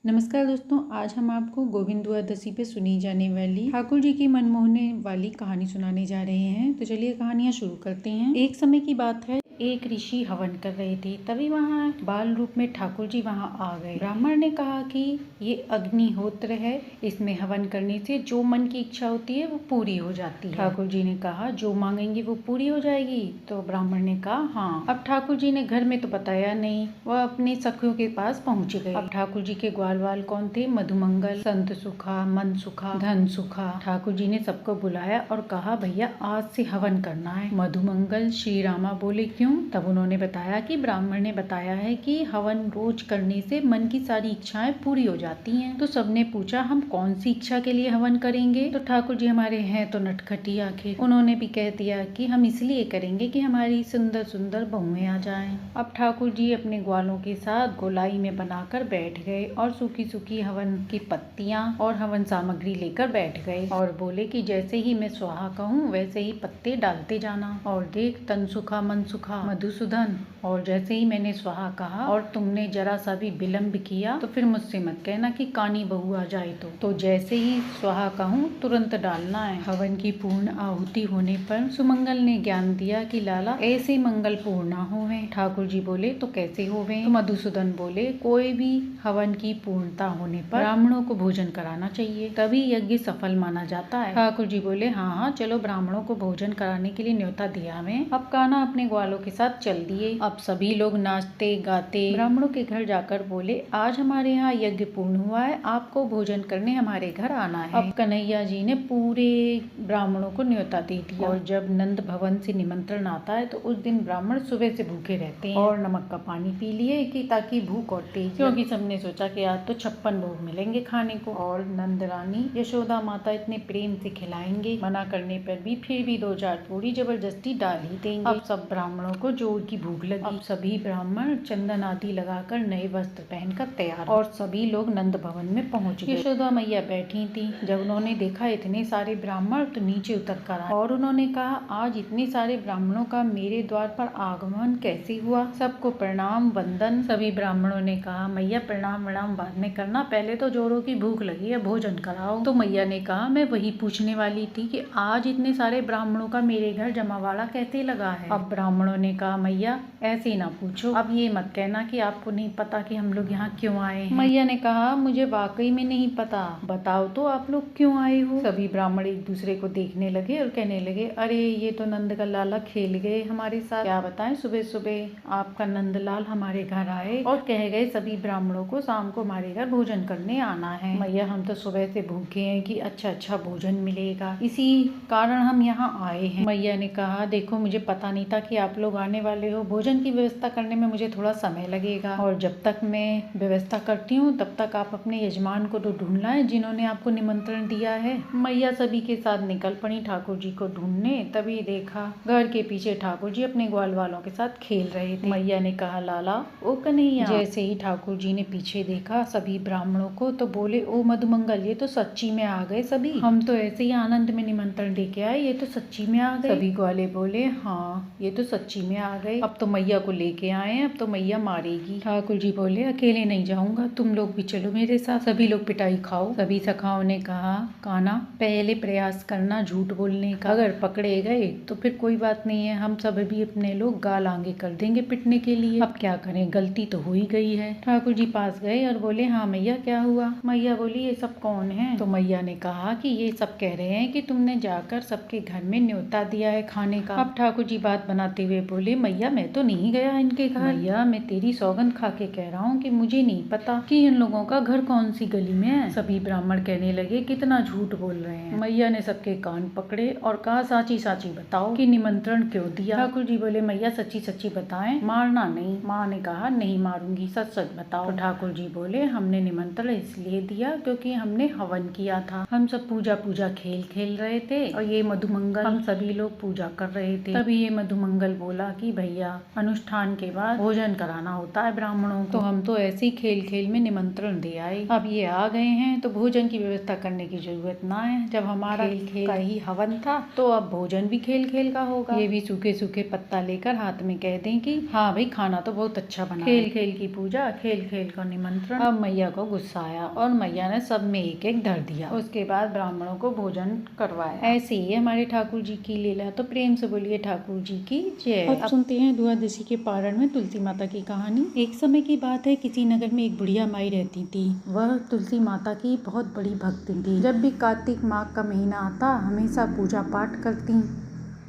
नमस्कार दोस्तों, आज हम आपको गोविंद द्वादशी पे सुनी जाने वाली ठाकुर जी की मनमोहने वाली कहानी सुनाने जा रहे हैं। तो चलिए कहानियां शुरू करते हैं। एक समय की बात है, एक ऋषि हवन कर रहे थे। तभी वहाँ बाल रूप में ठाकुर जी वहाँ आ गए। ब्राह्मण ने कहा कि ये अग्निहोत्र है, इसमें हवन करने से जो मन की इच्छा होती है वो पूरी हो जाती है। ठाकुर जी ने कहा जो मांगेंगे वो पूरी हो जाएगी। तो ब्राह्मण ने कहा हाँ। अब ठाकुर जी ने घर में तो बताया नहीं, वह अपने सखियों के पास पहुँच गए। अब ठाकुर जी के ग्वाल वाल कौन थे? मधुमंगल, संत सुखा, मन सुखा, धन सुखा। ठाकुर जी ने सबको बुलाया और कहा भैया आज से हवन करना है। मधुमंगल श्री रामा बोले क्यों? तब उन्होंने बताया कि ब्राह्मण ने बताया है कि हवन रोज करने से मन की सारी इच्छाएं पूरी हो जाती हैं। तो सबने पूछा हम कौन सी इच्छा के लिए हवन करेंगे? तो ठाकुर जी हमारे हैं तो नटखटी आखिर, उन्होंने भी कह दिया कि हम इसलिए करेंगे कि हमारी सुंदर सुंदर बहुएं आ जाएं। अब ठाकुर जी अपने ग्वालों के साथ गोलाई में बनाकर बैठ गए और सूखी सूखी हवन की पत्तियां और हवन सामग्री लेकर बैठ गए और बोले कि जैसे ही मैं स्वाहा कहूँ वैसे ही पत्ते डालते जाना। और देख तन सुखा मन सुखा मधुसूदन, और जैसे ही मैंने स्वाहा कहा और तुमने जरा सा भी विलम्ब किया तो फिर मुझसे मत कहना कि कानी बहू आ जाए। तो जैसे ही स्वाहा कहूँ तुरंत डालना है। हवन की पूर्ण आहुति होने पर सुमंगल ने ज्ञान दिया कि लाला ऐसे मंगल पूर्ण ना होवे। ठाकुर जी बोले तो कैसे होवे? तो मधुसूदन बोले कोई भी हवन की पूर्णता होने पर ब्राह्मणों को भोजन कराना चाहिए, तभी यज्ञ सफल माना जाता है। ठाकुर जी बोले हाँ हाँ चलो ब्राह्मणों को भोजन कराने के लिए न्योता दिया मैं। अब कान्हा अपने ग्वालों के साथ चल दिए। अब सभी लोग नाचते गाते ब्राह्मणों के घर जाकर बोले आज हमारे यहाँ यज्ञ पूर्ण हुआ है, आपको भोजन करने हमारे घर आना है। अब कन्हैया जी ने पूरे ब्राह्मणों को न्योता दे दिया और जब नंद भवन से निमंत्रण आता है तो उस दिन ब्राह्मण सुबह से भूखे रहते हैं और नमक का पानी पी लिए कि ताकि भूख और तेज, क्योंकि सबने सोचा कि आज तो 56 भोग मिलेंगे खाने को और नंद रानी यशोदा माता इतने प्रेम से खिलाएंगे, मना करने पर भी फिर भी 2-4 पूरी जबरदस्ती डाल ही देंगे। अब सब ब्राह्मणों को जोर की भूख लगी। अब सभी ब्राह्मण चंदन आदि लगाकर नए वस्त्र पहनकर तैयार और सभी लोग नंद भवन में पहुंच गए। यशोदा मैया बैठी थी। जब उन्होंने देखा इतने सारे ब्राह्मण तो नीचे उतर कर आए और उन्होंने कहा आज इतने सारे ब्राह्मणों का मेरे द्वार पर आगमन कैसे हुआ? सबको प्रणाम वंदन। सभी ब्राह्मणों ने कहा मैया प्रणाम प्रणाम बाद में करना, पहले तो जोरों की भूख लगी है, भोजन कराओ। तो मैया ने कहा मैं वही पूछने वाली थी कि आज इतने सारे ब्राह्मणों का मेरे घर जमावाड़ा कैसे लगा है? अब ब्राह्मणों ने कहा मैया ऐसे ना पूछो, अब ये मत कहना कि आपको नहीं पता कि हम लोग यहाँ क्यों आए हैं। मैया ने कहा मुझे वाकई में नहीं पता, बताओ तो आप लोग क्यों आए हो? सभी ब्राह्मण एक दूसरे को देखने लगे और कहने लगे अरे ये तो नंद का लाला खेल गए हमारे साथ। क्या बताएं, सुबह सुबह आपका नंदलाल हमारे घर आए और कह गए सभी ब्राह्मणों को शाम को हमारे घर भोजन करने आना है। मैया हम तो सुबह से भूखे हैं कि अच्छा अच्छा भोजन मिलेगा, इसी कारण हम यहाँ आए हैं। मैया ने कहा देखो मुझे पता नहीं था कि आप लोग आने वाले हो, भोजन की व्यवस्था करने में मुझे थोड़ा समय लगेगा और जब तक मैं व्यवस्था करती हूँ तब तक आप अपने यजमान को तो ढूंढ लाएं जिन्होंने आपको निमंत्रण दिया है। मैया सभी के साथ निकल पड़ी ठाकुर जी को ढूंढने। तभी देखा घर के पीछे ठाकुर जी अपने ग्वाल वालों के साथ खेल रहे थे। मैया ने कहा लाला ओ कन्हैया। जैसे ही ठाकुर जी ने पीछे देखा सभी ब्राह्मणों को तो बोले ओ मधुमंगल ये तो सच्ची में आ गए सभी, हम तो ऐसे ही आनंद में निमंत्रण दे के आए, ये तो सच्ची में आ गए। सभी ग्वाले बोले हाँ ये तो सच्ची में आ गए, अब तो मैया को लेके आए हैं, अब तो मैया मारेगी। ठाकुर जी बोले अकेले नहीं जाऊंगा, तुम लोग भी चलो मेरे साथ, सभी लोग पिटाई खाओ। सभी सखाओं ने कहा कान्हा पहले प्रयास करना झूठ बोलने का, अगर पकड़े गए तो फिर कोई बात नहीं है, हम सब भी अपने लोग गाल आगे कर देंगे पिटने के लिए, अब क्या करें गलती तो हो ही गई है। ठाकुर जी पास गए और बोले हाँ मैया क्या हुआ? मैया बोली ये सब कौन है? तो मैया ने कहा कि ये सब कह रहे हैं कि तुमने जाकर सबके घर में न्योता दिया है खाने का। अब ठाकुर जी बात बनाते हुए बोले मैया मैं तो नहीं गया इनके घर, मैया मैं तेरी सौगंध खा के कह रहा हूँ कि मुझे नहीं पता कि इन लोगों का घर कौन सी गली में है। सभी ब्राह्मण कहने लगे कितना झूठ बोल रहे हैं। मैया ने सबके कान पकड़े और कहा साची साची बताओ कि निमंत्रण क्यों दिया? ठाकुर जी बोले मैया सच्ची सच्ची बताएं, मारना नहीं। माँ ने कहा नहीं मारूंगी, सच सच बताओ। तो ठाकुर जी बोले हमने निमंत्रण इसलिए दिया क्योंकि हमने हवन किया था, हम सब पूजा पूजा खेल खेल रहे थे और ये मधुमंगल हम सभी लोग पूजा कर रहे थे। तभी ये मधुमंगल बोला बोला कि भैया अनुष्ठान के बाद भोजन कराना होता है ब्राह्मणों को, तो हम तो ऐसे ही खेल खेल में निमंत्रण दे आए, अब ये आ गए हैं तो भोजन की व्यवस्था करने की जरूरत ना है। जब हमारा खेल का ही हवन था तो अब भोजन भी खेल खेल का होगा। ये भी सूखे सूखे पत्ता लेकर हाथ में कह दें कि हाँ भाई खाना तो बहुत अच्छा बना। खेल खेल की पूजा, खेल खेल का निमंत्रण। अब मैया को गुस्सा आया और मैया ने सब में एक एक धर दिया। उसके बाद ब्राह्मणों को भोजन करवाया। ऐसे ही हमारे ठाकुर जी की लीला, तो प्रेम से बोलिए ठाकुर जी की जय। अब सुनते हैं द्वादशी के पारण में तुलसी माता की कहानी। एक समय की बात है, किसी नगर में एक बुढ़िया माई रहती थी। वह तुलसी माता की बहुत बड़ी भक्ति थी। जब भी कार्तिक माह का महीना आता हमेशा पूजा पाठ करती,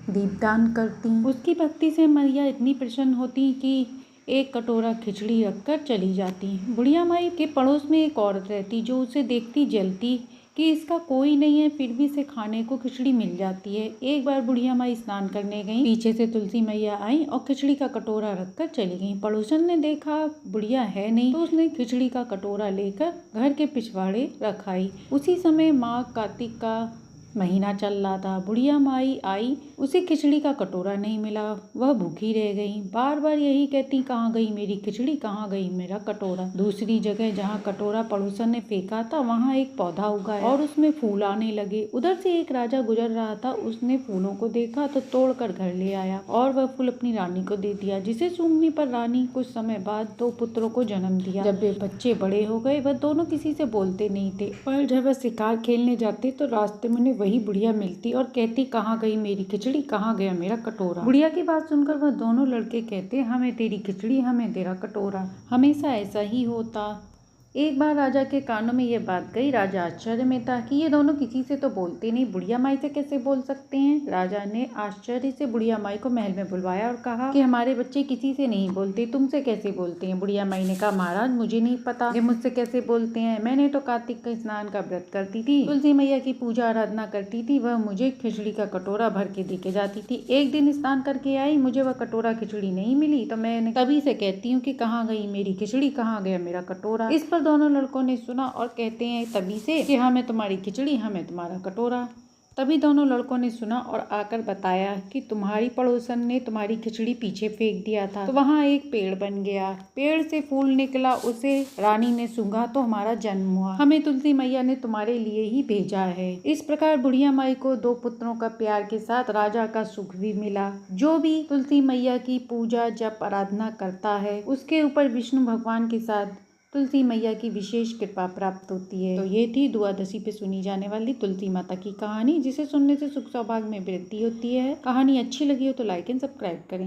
दीपदान करती। उसकी भक्ति से मैया इतनी प्रसन्न होती कि एक कटोरा खिचड़ी रखकर चली जाती। बुढ़िया माई के पड़ोस में एक औरत रहती जो उसे देखती जलती कि इसका कोई नहीं है, फिर भी इसे खाने को खिचड़ी मिल जाती है। एक बार बुढ़िया माई स्नान करने गई, पीछे से तुलसी मैया आई और खिचड़ी का कटोरा रखकर चली गई। पड़ोसन ने देखा बुढ़िया है नहीं, तो उसने खिचड़ी का कटोरा लेकर घर के पिछवाड़े रखाई। उसी समय माघ कार्तिक का महीना चल रहा था। बुढ़िया माई आई, उसे खिचड़ी का कटोरा नहीं मिला, वह भूखी रह गई। बार बार यही कहती, कहाँ गई मेरी खिचड़ी, कहाँ गई मेरा कटोरा। दूसरी जगह जहाँ कटोरा पड़ोसन ने फेंका था वहाँ एक पौधा उगाया और उसमें फूल आने लगे। उधर से एक राजा गुजर रहा था, उसने फूलों को देखा तो तोड़कर घर ले आया और वह फूल अपनी रानी को दे दिया, जिसे सूंघने पर रानी कुछ समय बाद 2 पुत्रों को जन्म दिया। जब वे बच्चे बड़े हो गए वह दोनों किसी से बोलते नहीं थे, पर जब वह शिकार खेलने जाते तो रास्ते में वही बुढ़िया मिलती और कहती, कहाँ गई मेरी खिचड़ी, कहाँ गया मेरा कटोरा। बुढ़िया की बात सुनकर वह दोनों लड़के कहते, हमें तेरी खिचड़ी, हमें तेरा कटोरा। हमेशा ऐसा ही होता। एक बार राजा के कानों में यह बात गई। राजा आश्चर्य में था कि ये दोनों किसी से तो बोलते नहीं, बुढ़िया माई से कैसे बोल सकते हैं। राजा ने आश्चर्य से बुढ़िया माई को महल में बुलवाया और कहा कि हमारे बच्चे किसी से नहीं बोलते, तुमसे कैसे बोलते हैं। बुढ़िया माई ने कहा, महाराज मुझे नहीं पता कि मुझसे कैसे बोलते हैं, मैंने तो कार्तिक के स्नान का व्रत करती थी, तुलसी मैया की पूजा आराधना करती थी, वह मुझे खिचड़ी का कटोरा भर के दे के जाती थी। एक दिन स्नान करके आई, मुझे वह कटोरा खिचड़ी नहीं मिली, तो मैंने तभी से कहती हूँ कि कहाँ गई मेरी खिचड़ी, कहाँ गया मेरा कटोरा। इस पर दोनों लड़कों ने सुना और कहते हैं तभी से कि हमें तुम्हारी खिचड़ी, हमें तुम्हारा कटोरा। तभी दोनों लड़कों ने सुना और आकर बताया कि तुम्हारी पड़ोसन ने तुम्हारी खिचड़ी पीछे फेंक दिया था, तो वहाँ एक पेड़ बन गया, पेड़ से फूल निकला, उसे रानी ने सूंघा तो हमारा जन्म हुआ, हमें तुलसी मैया ने तुम्हारे लिए ही भेजा है। इस प्रकार बुढ़िया माई को 2 पुत्रों का प्यार के साथ राजा का सुख भी मिला। जो भी तुलसी मैया की पूजा जप आराधना करता है उसके ऊपर विष्णु भगवान के साथ तुलसी मैया की विशेष कृपा प्राप्त होती है। तो ये थी द्वादशी पे सुनी जाने वाली तुलसी माता की कहानी, जिसे सुनने से सुख सौभाग्य में वृद्धि होती है। कहानी अच्छी लगी हो तो लाइक एंड सब्सक्राइब करें।